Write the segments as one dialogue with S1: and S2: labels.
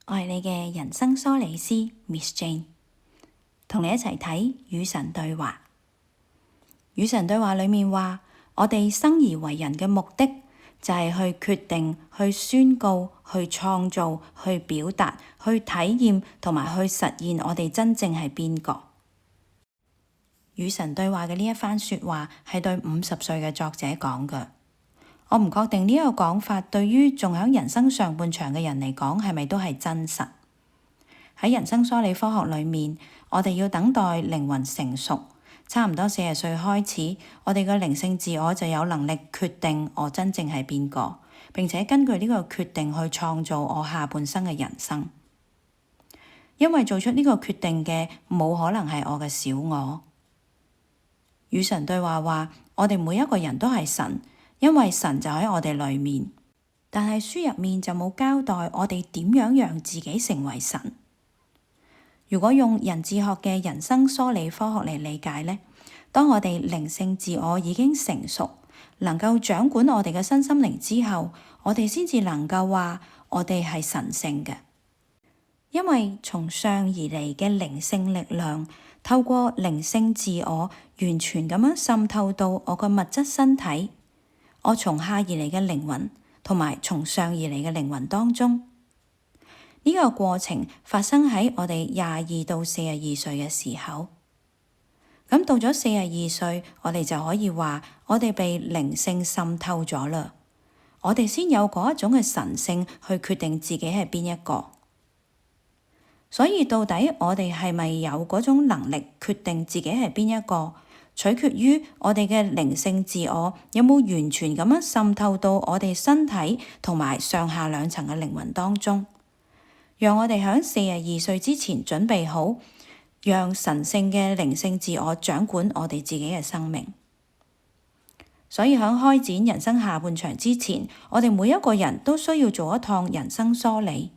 S1: 我係你嘅人生梳理師 Miss Jane， 同你一齊睇與神對話。與神對話裏面話，我哋生而為人嘅目的就係去決定、去宣告、去創造、去表達、去體驗同埋去實現我哋真正係邊個。與神對話嘅呢一番說話係對50歲嘅作者講嘅。我唔確定呢一個講法對於仲喺人生上半場嘅人嚟講係咪都係真實。喺人生梳理科學裏面，我哋要等待靈魂成熟，差唔多40歲開始，我哋嘅靈性自我就有能力決定我真正係邊個，並且根據呢個決定去創造我下半生嘅人生。因為做出呢個決定嘅冇可能係我嘅小我。與神對話話，我哋每一個人都係神，因為神就喺我哋裏面。但係書入面就冇交代我哋點樣讓自己成為神。如果用人智學嘅人生梳理科學嚟理解呢，當我哋靈性自我已經成熟，能夠掌管我哋嘅身心靈之後，我哋先至能夠話我哋係神聖嘅。因為從上而嚟嘅靈性力量，透過靈性自我完全咁樣滲透到我個物質身體，我從下而嚟嘅靈魂同埋從上而嚟嘅靈魂當中。呢個過程發生喺我哋22到42歲嘅時候。咁到咗42歲，我哋就可以話我哋被靈性滲透咗啦。我哋先有嗰一種嘅神性去決定自己係邊一個。所以到底我哋係咪有嗰種能力決定自己係邊一個，取決於我哋嘅靈性自我有冇完全咁樣滲透到我哋身體同埋上下兩層嘅靈魂當中，讓我哋喺42歲之前準備好，讓神聖嘅靈性自我掌管我哋自己嘅生命。所以喺開展人生下半場之前，我哋每一個人都需要做一趟人生梳理。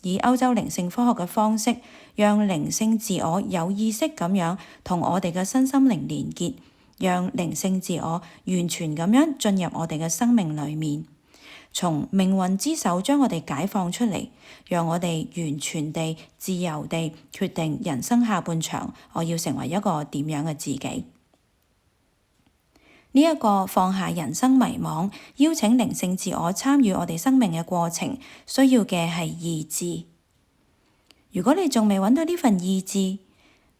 S1: 以歐洲靈性科學嘅方式，讓靈性自我有意識咁樣同我哋嘅身心靈連結，讓靈性自我完全咁樣進入我哋嘅生命裏面，從命運之手將我哋解放出嚟，讓我哋完全地自由地決定人生下半場我要成為一個點樣嘅自己。呢一個放下人生迷惘，邀請靈性自我參與我哋生命嘅過程，需要嘅係意志。如果你仲未揾到呢份意志，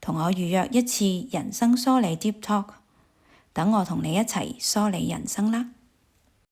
S1: 同我預約一次人生梳理 Deep Talk，等我同你一齊梳理人生啦。